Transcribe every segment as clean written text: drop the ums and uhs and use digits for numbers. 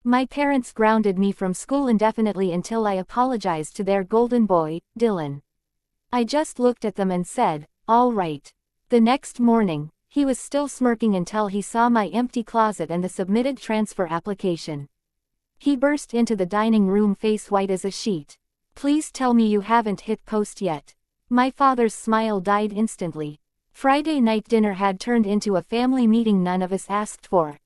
My parents grounded me from school indefinitely until I apologized to their golden boy, Dylan. I just looked at them and said, "All right." The next morning, he was still smirking until he saw my empty closet and the submitted transfer application. He burst into the dining room face white as a sheet. "Please tell me you haven't hit post yet." My father's smile died instantly. Friday night dinner had turned into a family meeting none of us asked for.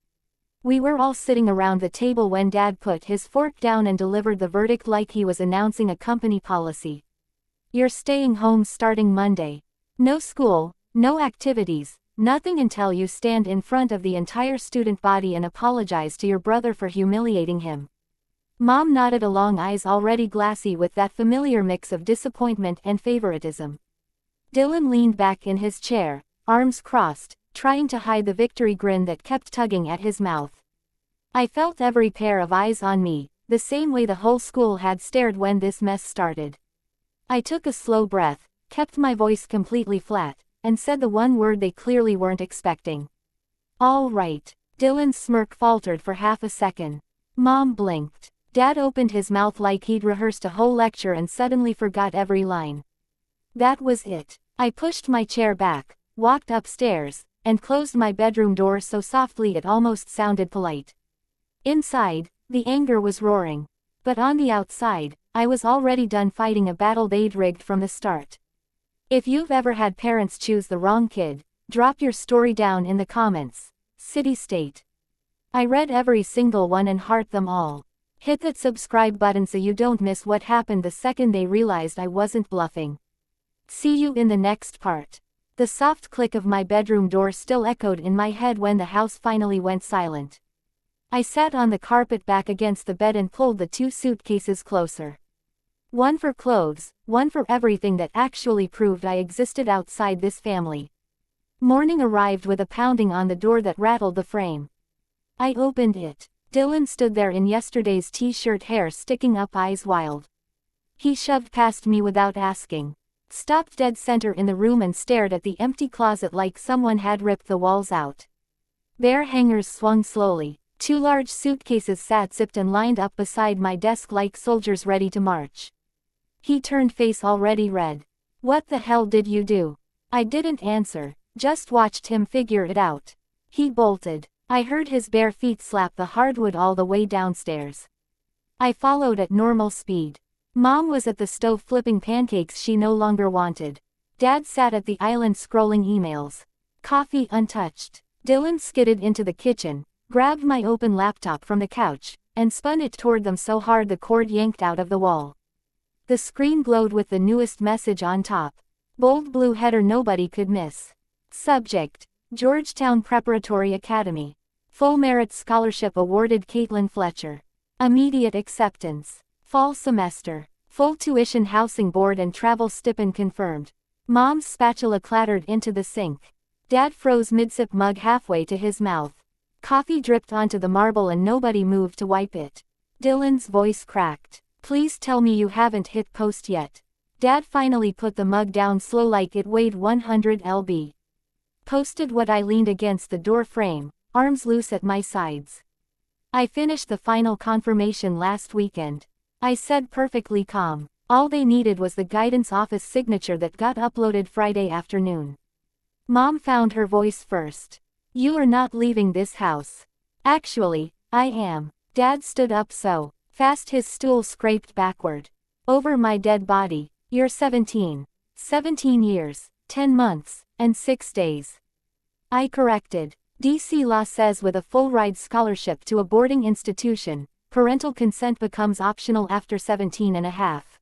We were all sitting around the table when Dad put his fork down and delivered the verdict like he was announcing a company policy. "You're staying home starting Monday. No school, no activities, nothing until you stand in front of the entire student body and apologize to your brother for humiliating him." Mom nodded along, eyes already glassy with that familiar mix of disappointment and favoritism. Dylan leaned back in his chair, arms crossed, trying to hide the victory grin that kept tugging at his mouth. I felt every pair of eyes on me, the same way the whole school had stared when this mess started. I took a slow breath, kept my voice completely flat, and said the one word they clearly weren't expecting. "All right." Dylan's smirk faltered for half a second. Mom blinked. Dad opened his mouth like he'd rehearsed a whole lecture and suddenly forgot every line. That was it. I pushed my chair back, walked upstairs, and closed my bedroom door so softly it almost sounded polite. Inside, the anger was roaring. But on the outside, I was already done fighting a battle they'd rigged from the start. If you've ever had parents choose the wrong kid, drop your story down in the comments. City State. I read every single one and heart them all. Hit that subscribe button so you don't miss what happened the second they realized I wasn't bluffing. See you in the next part. The soft click of my bedroom door still echoed in my head when the house finally went silent. I sat on the carpet back against the bed and pulled the 2 suitcases closer. One for clothes, one for everything that actually proved I existed outside this family. Morning arrived with a pounding on the door that rattled the frame. I opened it. Dylan stood there in yesterday's t-shirt, hair sticking up, eyes wild. He shoved past me without asking, stopped dead center in the room and stared at the empty closet like someone had ripped the walls out. Bare hangers swung slowly. 2 large suitcases sat zipped and lined up beside my desk like soldiers ready to march. He turned, face already red. "What the hell did you do?" I didn't answer, just watched him figure it out. He bolted. I heard his bare feet slap the hardwood all the way downstairs. I followed at normal speed. Mom was at the stove flipping pancakes she no longer wanted. Dad sat at the island scrolling emails. Coffee untouched. Dylan skidded into the kitchen, grabbed my open laptop from the couch, and spun it toward them so hard the cord yanked out of the wall. The screen glowed with the newest message on top. Bold blue header nobody could miss. Subject: Georgetown Preparatory Academy. Full merit scholarship awarded Caitlin Fletcher. Immediate acceptance. Fall semester. Full tuition, housing board and travel stipend confirmed. Mom's spatula clattered into the sink. Dad froze mid-sip, mug halfway to his mouth. Coffee dripped onto the marble and nobody moved to wipe it. Dylan's voice cracked. "Please tell me you haven't hit post yet." Dad finally put the mug down slow like it weighed 100 lb. Posted what? I leaned against the door frame, arms loose at my sides. "I finished the final confirmation last weekend," I said perfectly calm. All they needed was the guidance office signature that got uploaded Friday afternoon. Mom found her voice first. "You are not leaving this house." "Actually, I am." Dad stood up so fast his stool scraped backward. "Over my dead body. You're 17. 17 years, 10 months, and 6 days. I corrected. DC law says with a full ride scholarship to a boarding institution, parental consent becomes optional after 17 and a half.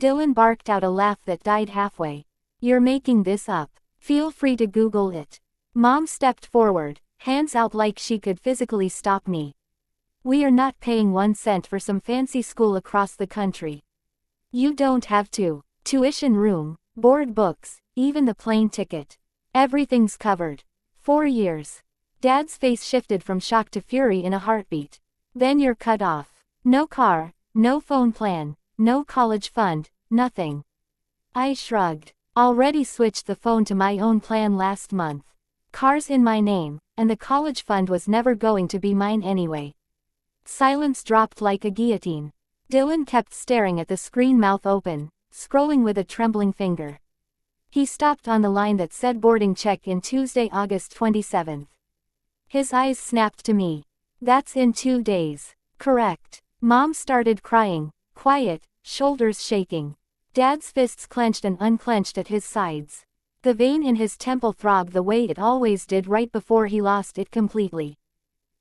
Dylan barked out a laugh that died halfway. "You're making this up. Feel free to Google it." Mom stepped forward, hands out like she could physically stop me. "We are not paying 1 cent for some fancy school across the country. You don't have to. Tuition, room, board, books, even the plane ticket. Everything's covered. 4 years. Dad's face shifted from shock to fury in a heartbeat. "Then you're cut off. No car, no phone plan, no college fund, nothing." I shrugged. Already switched the phone to my own plan last month. Car's in my name, and the college fund was never going to be mine anyway. Silence dropped like a guillotine. Dylan kept staring at the screen, mouth open, scrolling with a trembling finger. He stopped on the line that said boarding check in Tuesday, August 27th. His eyes snapped to me. That's in 2 days. Correct. Mom started crying, quiet, shoulders shaking. Dad's fists clenched and unclenched at his sides. The vein in his temple throbbed the way it always did right before he lost it completely.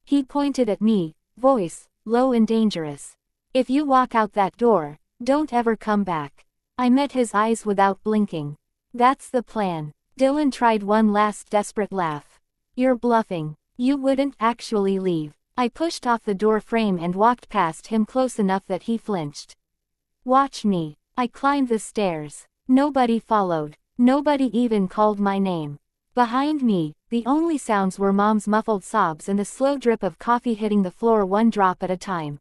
He pointed at me, voice low and dangerous. If you walk out that door, don't ever come back. I met his eyes without blinking. That's the plan. Dylan tried one last desperate laugh. You're bluffing. You wouldn't actually leave. I pushed off the door frame and walked past him close enough that he flinched. Watch me. I climbed the stairs. Nobody followed. Nobody even called my name. Behind me, the only sounds were Mom's muffled sobs and the slow drip of coffee hitting the floor one drop at a time.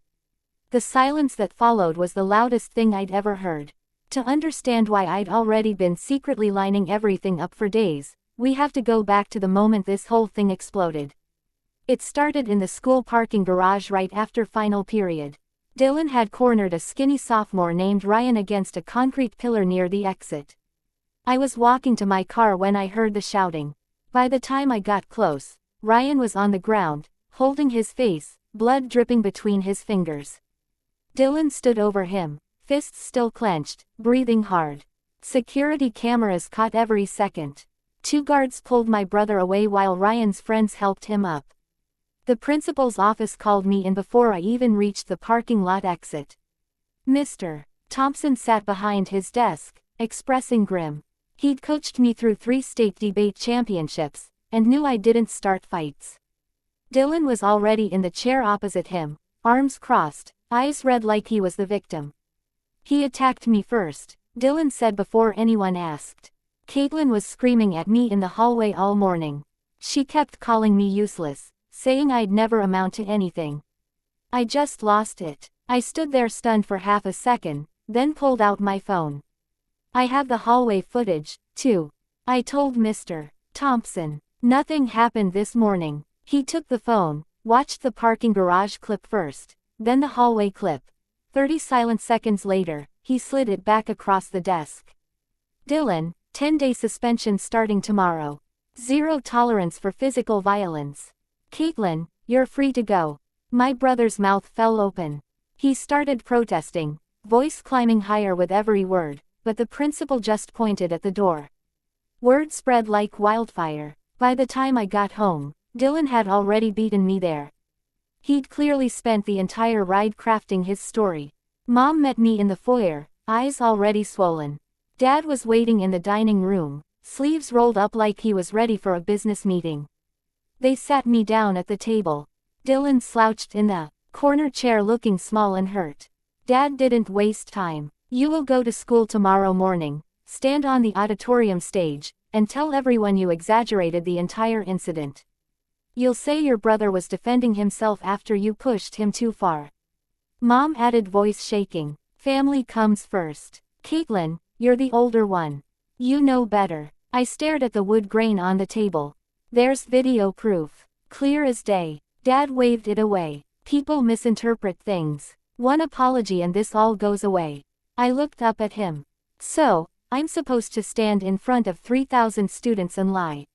The silence that followed was the loudest thing I'd ever heard. To understand why I'd already been secretly lining everything up for days, we have to go back to the moment this whole thing exploded. It started in the school parking garage right after final period. Dylan had cornered a skinny sophomore named Ryan against a concrete pillar near the exit. I was walking to my car when I heard the shouting. By the time I got close, Ryan was on the ground, holding his face, blood dripping between his fingers. Dylan stood over him, fists still clenched, breathing hard. Security cameras caught every second. 2 guards pulled my brother away while Ryan's friends helped him up. The principal's office called me in before I even reached the parking lot exit. Mr. Thompson sat behind his desk, expressing grim. He'd coached me through 3 state debate championships, and knew I didn't start fights. Dylan was already in the chair opposite him, arms crossed, eyes red like he was the victim. He attacked me first, Dylan said before anyone asked. Caitlin was screaming at me in the hallway all morning. She kept calling me useless, saying I'd never amount to anything. I just lost it. I stood there stunned for half a second, then pulled out my phone. I have the hallway footage, too. I told Mr. Thompson. Nothing happened this morning. He took the phone, watched the parking garage clip first, then the hallway clip. 30 silent seconds later, he slid it back across the desk. Dylan, 10-day suspension starting tomorrow. 0 tolerance for physical violence. Caitlin, you're free to go. My brother's mouth fell open. He started protesting, voice climbing higher with every word, but the principal just pointed at the door. Word spread like wildfire. By the time I got home, Dylan had already beaten me there. He'd clearly spent the entire ride crafting his story. Mom met me in the foyer, eyes already swollen. Dad was waiting in the dining room, sleeves rolled up like he was ready for a business meeting. They sat me down at the table. Dylan slouched in the corner chair looking small and hurt. Dad didn't waste time. You will go to school tomorrow morning, stand on the auditorium stage, and tell everyone you exaggerated the entire incident. You'll say your brother was defending himself after you pushed him too far. Mom added, voice shaking. Family comes first. Caitlin, you're the older one. You know better. I stared at the wood grain on the table. There's video proof. Clear as day. Dad waved it away. People misinterpret things. One apology and this all goes away. I looked up at him. So, I'm supposed to stand in front of 3,000 students and lie.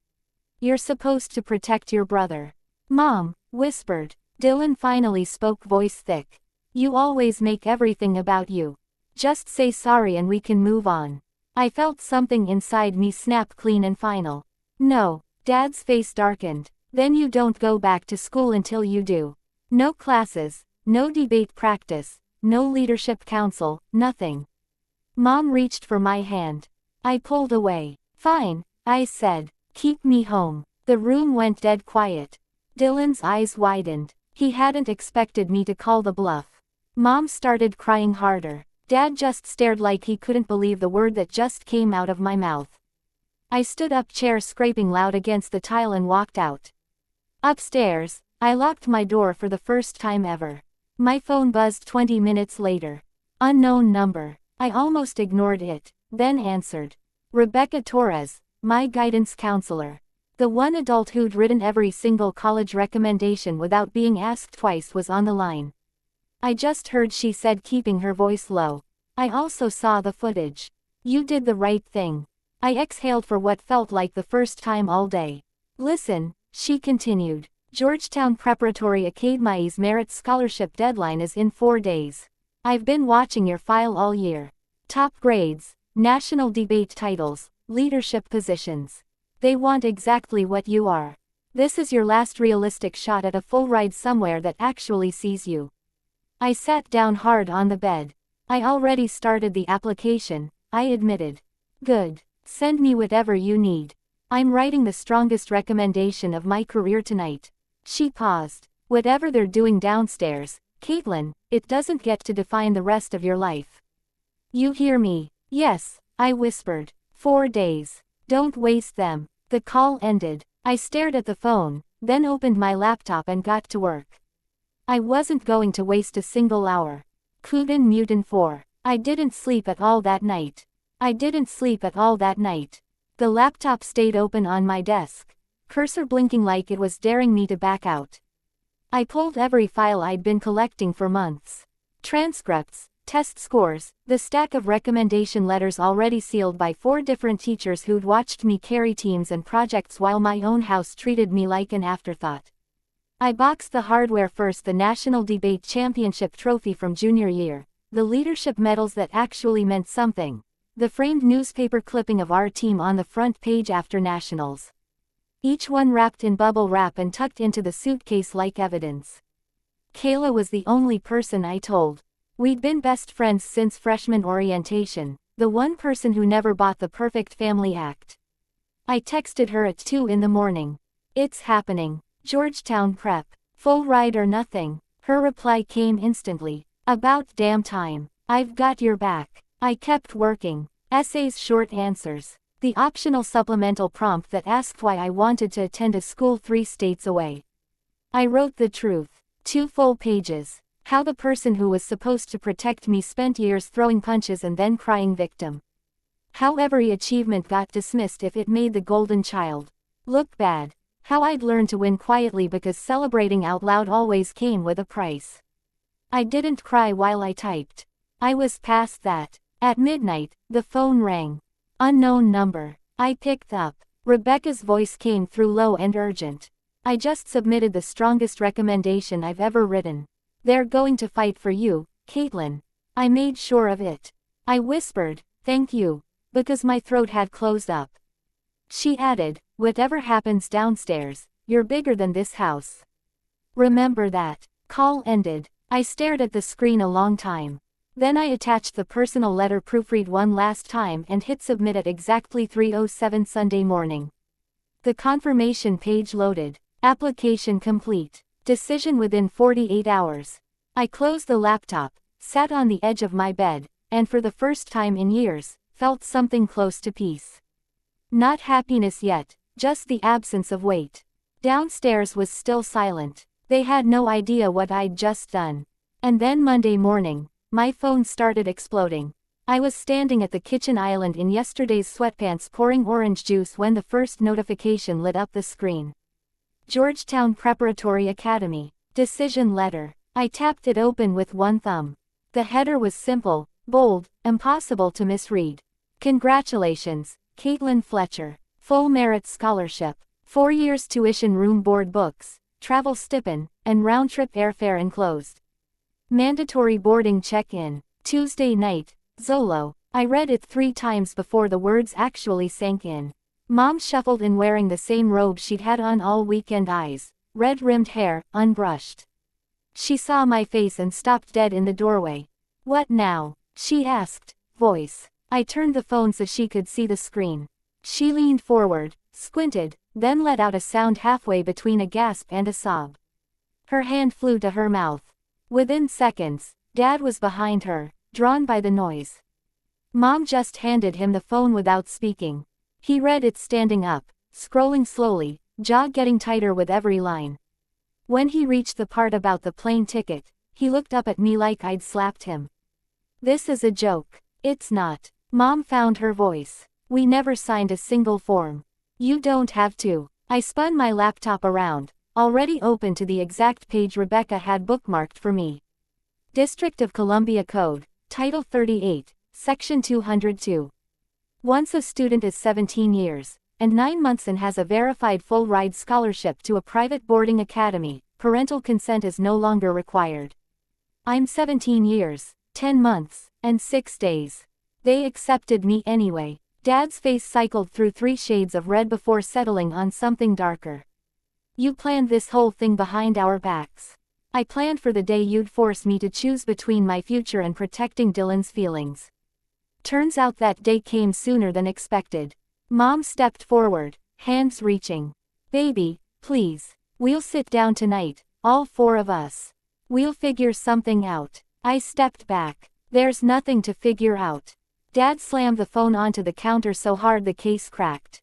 You're supposed to protect your brother. Mom whispered. Dylan finally spoke, voice thick. You always make everything about you. Just say sorry and we can move on. I felt something inside me snap clean and final. No. Dad's face darkened. Then you don't go back to school until you do. No classes, no debate practice, no leadership council, nothing. Mom reached for my hand. I pulled away. Fine, I said. Keep me home. The room went dead quiet. Dylan's eyes widened. He hadn't expected me to call the bluff. Mom started crying harder. Dad just stared like he couldn't believe the word that just came out of my mouth. I stood up, chair scraping loud against the tile, and walked out. Upstairs, I locked my door for the first time ever. My phone buzzed 20 minutes later. Unknown number. I almost ignored it, then answered. Rebecca Torres, my guidance counselor. The one adult who'd written every single college recommendation without being asked twice was on the line. I just heard, she said, keeping her voice low. I also saw the footage. You did the right thing. I exhaled for what felt like the first time all day. Listen, she continued. Georgetown Preparatory Academy's merit scholarship deadline is in 4 days. I've been watching your file all year. Top grades, national debate titles, leadership positions. They want exactly what you are. This is your last realistic shot at a full ride somewhere that actually sees you. I sat down hard on the bed. I already started the application, I admitted. Good. Send me whatever you need. I'm writing the strongest recommendation of my career tonight. She paused. Whatever they're doing downstairs, Caitlin, it doesn't get to define the rest of your life. You hear me? Yes, I whispered. 4 days. Don't waste them. The call ended. I stared at the phone, then opened my laptop and got to work. I wasn't going to waste a single hour. Kuden Mutin 4. I didn't sleep at all that night. The laptop stayed open on my desk, cursor blinking like it was daring me to back out. I pulled every file I'd been collecting for months. Transcripts, test scores, the stack of recommendation letters already sealed by 4 different teachers who'd watched me carry teams and projects while my own house treated me like an afterthought. I boxed the hardware first: the National Debate Championship trophy from junior year, the leadership medals that actually meant something, the framed newspaper clipping of our team on the front page after nationals. Each one wrapped in bubble wrap and tucked into the suitcase like evidence. Kayla was the only person I told. We'd been best friends since freshman orientation, the one person who never bought the perfect family act. I texted her at 2 in the morning. It's happening. Georgetown Prep. Full ride or nothing. Her reply came instantly. About damn time. I've got your back. I kept working. Essays, short answers. The optional supplemental prompt that asked why I wanted to attend a school 3 states away. I wrote the truth. 2 full pages. How the person who was supposed to protect me spent years throwing punches and then crying victim. How every achievement got dismissed if it made the golden child look bad. How I'd learned to win quietly because celebrating out loud always came with a price. I didn't cry while I typed. I was past that. At midnight, the phone rang. Unknown number. I picked up. Rebecca's voice came through low and urgent. I just submitted the strongest recommendation I've ever written. They're going to fight for you, Caitlin. I made sure of it. I whispered, thank you, because my throat had closed up. She added, whatever happens downstairs, you're bigger than this house. Remember that. Call ended. I stared at the screen a long time. Then I attached the personal letter, proofread one last time, and hit submit at exactly 3:07 Sunday morning. The confirmation page loaded. Application complete. Decision within 48 hours. I closed the laptop, sat on the edge of my bed, and for the first time in years, felt something close to peace. Not happiness yet, just the absence of weight. Downstairs was still silent. They had no idea what I'd just done. And then Monday morning, my phone started exploding. I was standing at the kitchen island in yesterday's sweatpants pouring orange juice when the first notification lit up the screen. Georgetown Preparatory Academy. Decision letter. I tapped it open with one thumb. The header was simple, bold, impossible to misread. Congratulations, Caitlin Fletcher. Full merit scholarship. 4 years tuition, room, board, books, travel stipend, and round-trip airfare enclosed. Mandatory boarding check-in. Tuesday night, Zolo. I read it 3 times before the words actually sank in. Mom shuffled in wearing the same robe she'd had on all weekend, eyes, red-rimmed hair, unbrushed. She saw my face and stopped dead in the doorway. What now? She asked, voice. I turned the phone so she could see the screen. She leaned forward, squinted, then let out a sound halfway between a gasp and a sob. Her hand flew to her mouth. Within seconds, Dad was behind her, drawn by the noise. Mom just handed him the phone without speaking. He read it standing up, scrolling slowly, jaw getting tighter with every line. When he reached the part about the plane ticket, he looked up at me like I'd slapped him. This is a joke. It's not. Mom found her voice. We never signed a single form. You don't have to. I spun my laptop around, already open to the exact page Rebecca had bookmarked for me. District of Columbia Code, Title 38, Section 202. Once a student is 17 years and 9 months and has a verified full-ride scholarship to a private boarding academy, parental consent is no longer required. I'm 17 years, 10 months, and 6 days. They accepted me anyway. Dad's face cycled through 3 shades of red before settling on something darker. You planned this whole thing behind our backs. I planned for the day you'd force me to choose between my future and protecting Dylan's feelings. Turns out that day came sooner than expected. Mom stepped forward, hands reaching. Baby, please. We'll sit down tonight, all 4 of us. We'll figure something out. I stepped back. There's nothing to figure out. Dad slammed the phone onto the counter so hard the case cracked.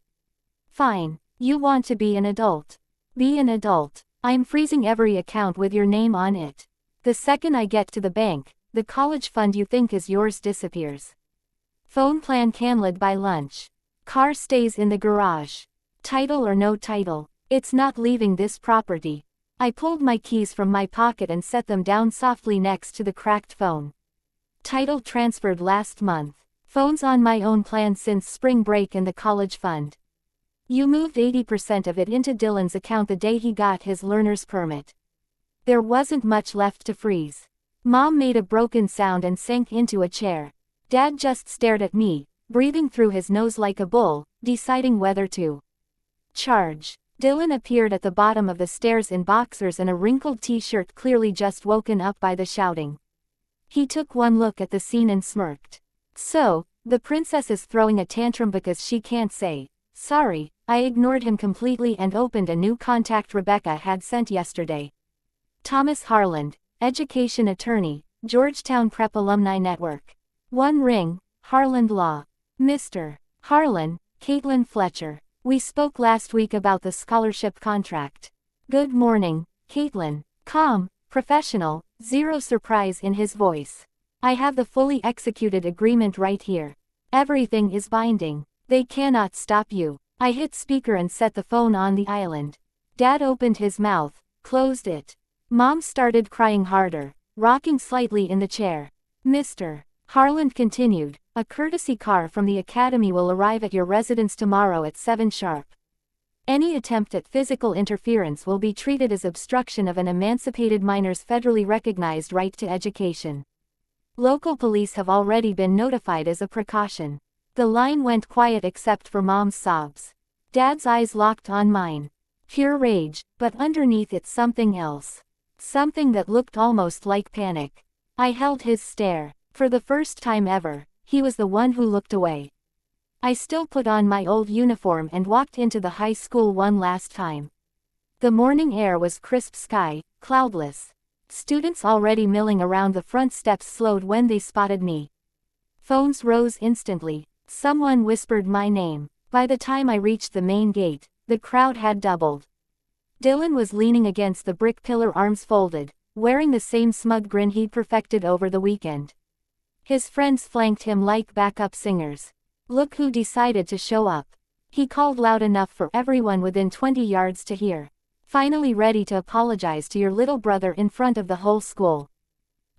Fine. You want to be an adult. Be an adult. I'm freezing every account with your name on it. The second I get to the bank, the college fund you think is yours disappears. Phone plan canceled by lunch. Car stays in the garage. Title or no title, it's not leaving this property. I pulled my keys from my pocket and set them down softly next to the cracked phone. Title transferred last month. Phone's on my own plan since spring break and the college fund. You moved 80% of it into Dylan's account the day he got his learner's permit. There wasn't much left to freeze. Mom made a broken sound and sank into a chair. Dad just stared at me, breathing through his nose like a bull, deciding whether to charge. Dylan appeared at the bottom of the stairs in boxers and a wrinkled t-shirt, clearly just woken up by the shouting. He took one look at the scene and smirked. So, the princess is throwing a tantrum because she can't say sorry. I ignored him completely and opened a new contact Rebecca had sent yesterday. Thomas Harland, education attorney, Georgetown Prep Alumni Network. 1 ring, Harland Law. Mr. Harlan, Caitlin Fletcher. We spoke last week about the scholarship contract. Good morning, Caitlin. Calm, professional, zero surprise in his voice. I have the fully executed agreement right here. Everything is binding. They cannot stop you. I hit speaker and set the phone on the island. Dad opened his mouth, closed it. Mom started crying harder, rocking slightly in the chair. Mr. Harland continued, a courtesy car from the academy will arrive at your residence tomorrow at 7 sharp. Any attempt at physical interference will be treated as obstruction of an emancipated minor's federally recognized right to education. Local police have already been notified as a precaution. The line went quiet except for Mom's sobs. Dad's eyes locked on mine. Pure rage, but underneath it something else. Something that looked almost like panic. I held his stare. For the first time ever, he was the one who looked away. I still put on my old uniform and walked into the high school one last time. The morning air was crisp sky, cloudless. Students already milling around the front steps slowed when they spotted me. Phones rose instantly. Someone whispered my name. By the time I reached the main gate, the crowd had doubled. Dylan was leaning against the brick pillar, arms folded, wearing the same smug grin he'd perfected over the weekend. His friends flanked him like backup singers. Look who decided to show up. He called loud enough for everyone within 20 yards to hear. Finally ready to apologize to your little brother in front of the whole school.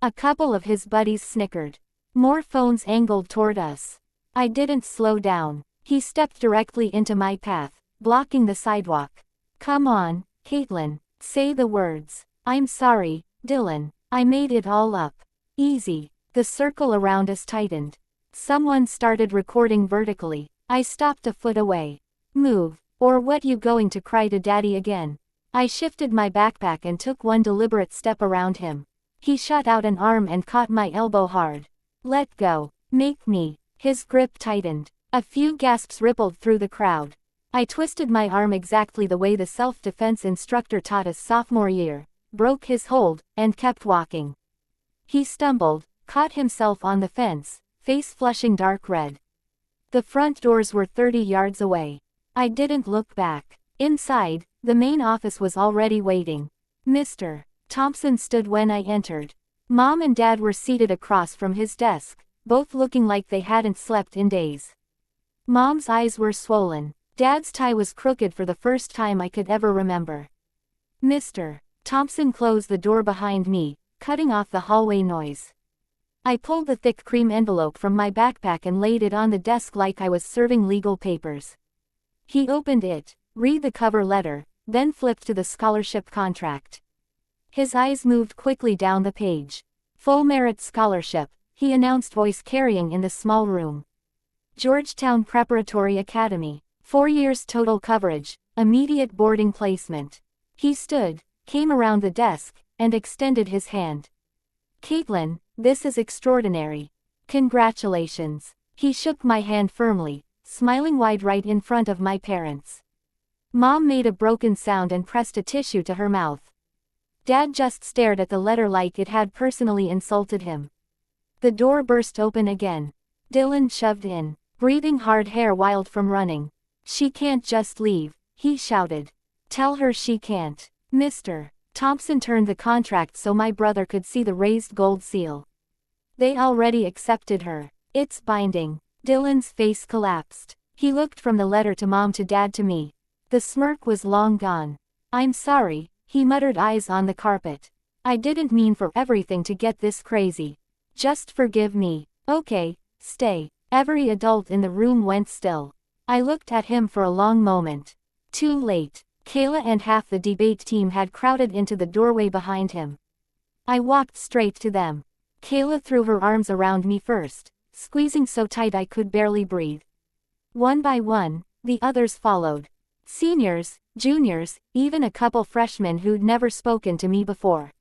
A couple of his buddies snickered. More phones angled toward us. I didn't slow down. He stepped directly into my path, blocking the sidewalk. Come on, Caitlin, say the words. I'm sorry, Dylan. I made it all up. Easy. The circle around us tightened. Someone started recording vertically. I stopped a foot away. Move, or what, you going to cry to daddy again? I shifted my backpack and took one deliberate step around him. He shot out an arm and caught my elbow hard. Let go. Make me. His grip tightened. A few gasps rippled through the crowd. I twisted my arm exactly the way the self-defense instructor taught us sophomore year, broke his hold, and kept walking. He stumbled, caught himself on the fence, face flushing dark red. The front doors were 30 yards away. I didn't look back. Inside, the main office was already waiting. Mr. Thompson stood when I entered. Mom and Dad were seated across from his desk, both looking like they hadn't slept in days. Mom's eyes were swollen. Dad's tie was crooked for the first time I could ever remember. Mr. Thompson closed the door behind me, cutting off the hallway noise. I pulled the thick cream envelope from my backpack and laid it on the desk like I was serving legal papers. He opened it, read the cover letter, then flipped to the scholarship contract. His eyes moved quickly down the page. Full merit scholarship, he announced, voice carrying in the small room. Georgetown Preparatory Academy. 4 years total coverage, immediate boarding placement. He stood, came around the desk, and extended his hand. Caitlin, this is extraordinary. Congratulations. He shook my hand firmly, smiling wide right in front of my parents. Mom made a broken sound and pressed a tissue to her mouth. Dad just stared at the letter like it had personally insulted him. The door burst open again. Dylan shoved in, breathing hard, hair wild from running. She can't just leave, he shouted. Tell her she can't. Mr. Thompson turned the contract so my brother could see the raised gold seal. They already accepted her. It's binding. Dylan's face collapsed. He looked from the letter to Mom to Dad to me. The smirk was long gone. I'm sorry, he muttered, eyes on the carpet. I didn't mean for everything to get this crazy. Just forgive me. Okay, stay. Every adult in the room went still. I looked at him for a long moment. Too late. Kayla and half the debate team had crowded into the doorway behind him. I walked straight to them. Kayla threw her arms around me first, squeezing so tight I could barely breathe. One by one, the others followed. Seniors, juniors, even a couple freshmen who'd never spoken to me before.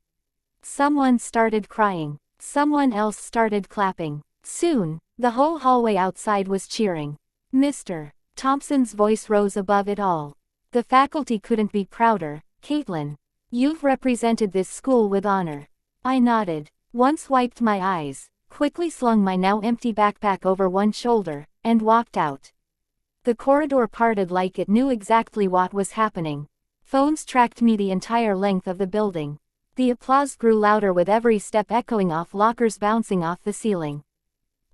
Someone started crying. Someone else started clapping. Soon, the whole hallway outside was cheering. Mr. Thompson's voice rose above it all. The faculty couldn't be prouder. Caitlin, you've represented this school with honor. I nodded, once wiped my eyes, quickly slung my now empty backpack over one shoulder, and walked out. The corridor parted like it knew exactly what was happening. Phones tracked me the entire length of the building. The applause grew louder with every step, echoing off lockers bouncing off the ceiling.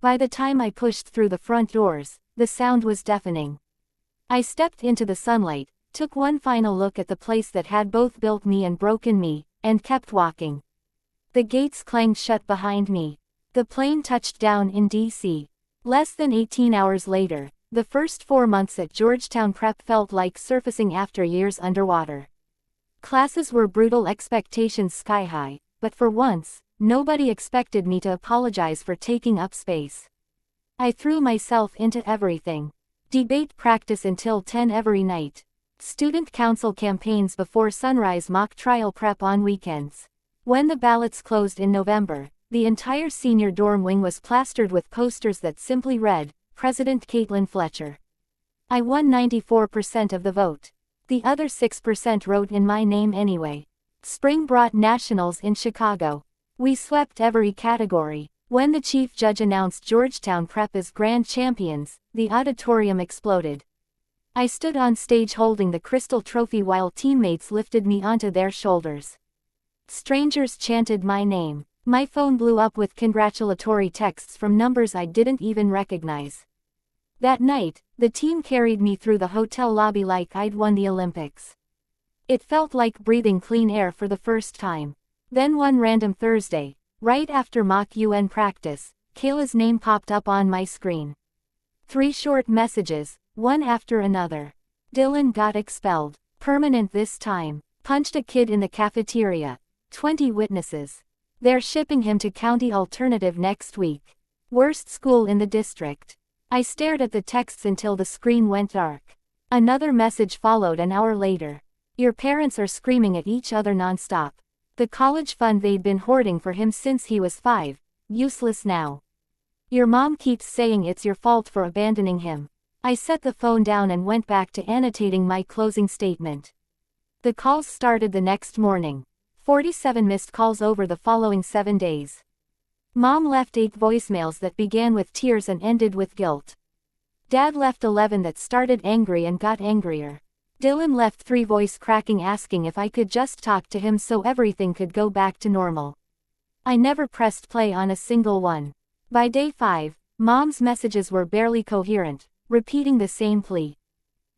By the time I pushed through the front doors, the sound was deafening. I stepped into the sunlight, took one final look at the place that had both built me and broken me, and kept walking. The gates clanged shut behind me. The plane touched down in D.C. Less than 18 hours later, the first 4 months at Georgetown Prep felt like surfacing after years underwater. Classes were brutal, expectations sky high, but for once, nobody expected me to apologize for taking up space. I threw myself into everything. Debate practice until 10 every night. Student council campaigns before sunrise, mock trial prep on weekends. When the ballots closed in November, the entire senior dorm wing was plastered with posters that simply read, President Caitlin Fletcher. I won 94% of the vote. The other 6% wrote in my name anyway. Spring brought nationals in Chicago. We swept every category. When the chief judge announced Georgetown Prep as grand champions, the auditorium exploded. I stood on stage holding the crystal trophy while teammates lifted me onto their shoulders. Strangers chanted my name. My phone blew up with congratulatory texts from numbers I didn't even recognize. That night, the team carried me through the hotel lobby like I'd won the Olympics. It felt like breathing clean air for the first time. Then one random Thursday, right after mock UN practice, Kayla's name popped up on my screen. 3 short messages, one after another. Dylan got expelled. Permanent this time. Punched a kid in the cafeteria. 20 witnesses. They're shipping him to county alternative next week. Worst school in the district. I stared at the texts until the screen went dark. Another message followed an hour later. Your parents are screaming at each other nonstop. The college fund they'd been hoarding for him since he was 5, useless now. Your mom keeps saying it's your fault for abandoning him. I set the phone down and went back to annotating my closing statement. The calls started the next morning. 47 missed calls over the following 7 days. Mom left 8 voicemails that began with tears and ended with guilt. Dad left 11 that started angry and got angrier. Dylan left 3 voice cracking asking if I could just talk to him so everything could go back to normal. I never pressed play on a single one. By day 5, Mom's messages were barely coherent, repeating the same plea.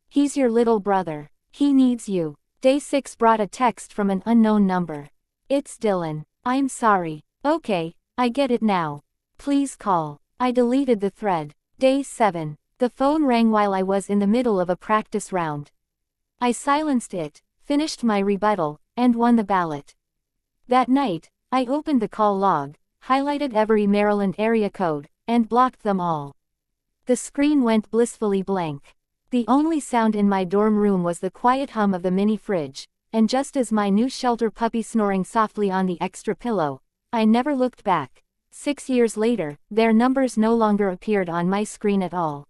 He's your little brother. He needs you. Day 6 brought a text from an unknown number. It's Dylan. I'm sorry. Okay, I get it now. Please call. I deleted the thread. Day 7. The phone rang while I was in the middle of a practice round. I silenced it, finished my rebuttal, and won the ballot. That night, I opened the call log, highlighted every Maryland area code, and blocked them all. The screen went blissfully blank. The only sound in my dorm room was the quiet hum of the mini fridge, and just as my new shelter puppy snoring softly on the extra pillow, I never looked back. 6 years later, their numbers no longer appeared on my screen at all.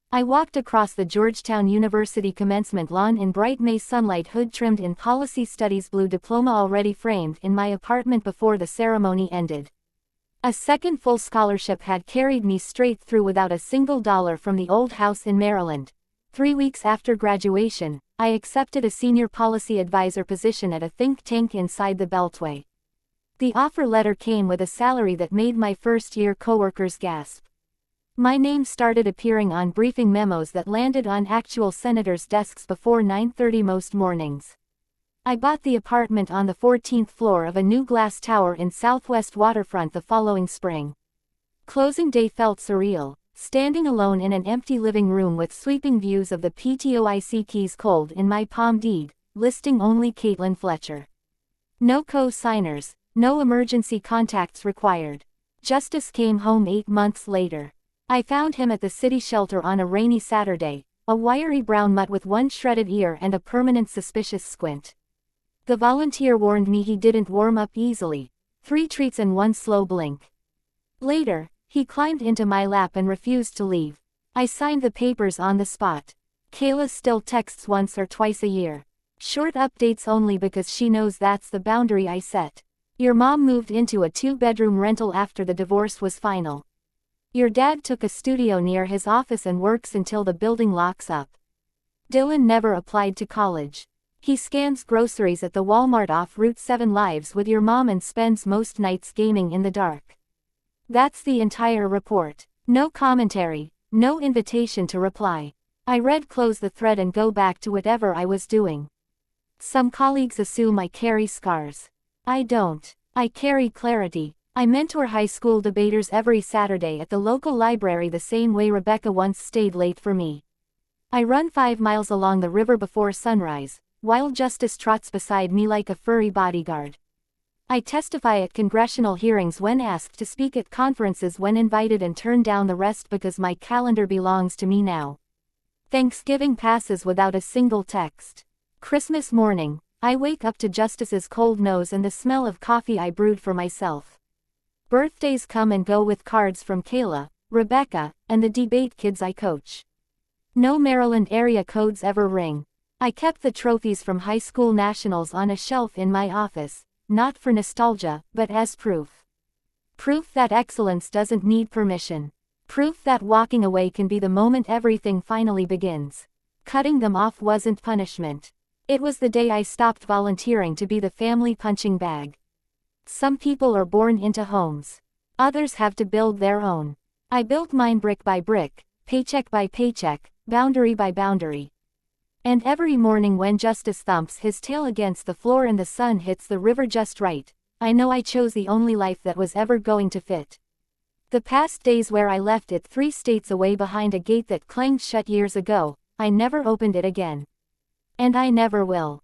I walked across the Georgetown University commencement lawn in bright May sunlight, hood trimmed in policy studies, blue diploma already framed in my apartment before the ceremony ended. A second full scholarship had carried me straight through without a single dollar from the old house in Maryland. 3 weeks after graduation, I accepted a senior policy advisor position at a think tank inside the Beltway. The offer letter came with a salary that made my first-year coworkers gasp. My name started appearing on briefing memos that landed on actual senators' desks before 9:30 most mornings. I bought the apartment on the 14th floor of a new glass tower in Southwest Waterfront the following spring. Closing day felt surreal, standing alone in an empty living room with sweeping views of the PTOIC keys cold in my palm deed, listing only Caitlin Fletcher. No co-signers, no emergency contacts required. Justice came home 8 months later. I found him at the city shelter on a rainy Saturday, a wiry brown mutt with one shredded ear and a permanent suspicious squint. The volunteer warned me he didn't warm up easily, 3 treats and 1 slow blink. Later, he climbed into my lap and refused to leave. I signed the papers on the spot. Kayla still texts once or twice a year. Short updates only because she knows that's the boundary I set. Your mom moved into a 2-bedroom rental after the divorce was final. Your dad took a studio near his office and works until the building locks up. Dylan never applied to college. He scans groceries at the Walmart off Route 7. Lives with your mom and spends most nights gaming in the dark. That's the entire report. No commentary, no invitation to reply. I read, close the thread and go back to whatever I was doing. Some colleagues assume I carry scars. I don't. I carry clarity. I mentor high school debaters every Saturday at the local library the same way Rebecca once stayed late for me. I run 5 miles along the river before sunrise, while Justice trots beside me like a furry bodyguard. I testify at congressional hearings when asked to speak at conferences when invited and turn down the rest because my calendar belongs to me now. Thanksgiving passes without a single text. Christmas morning, I wake up to Justice's cold nose and the smell of coffee I brewed for myself. Birthdays come and go with cards from Kayla, Rebecca, and the debate kids I coach. No Maryland area codes ever ring. I kept the trophies from high school nationals on a shelf in my office, not for nostalgia, but as proof. Proof that excellence doesn't need permission. Proof that walking away can be the moment everything finally begins. Cutting them off wasn't punishment. It was the day I stopped volunteering to be the family punching bag. Some people are born into homes. Others have to build their own. I built mine brick by brick, paycheck by paycheck, boundary by boundary. And every morning when Justice thumps his tail against the floor and the sun hits the river just right, I know I chose the only life that was ever going to fit. The past days where I left it 3 states away behind a gate that clanged shut years ago, I never opened it again. And I never will.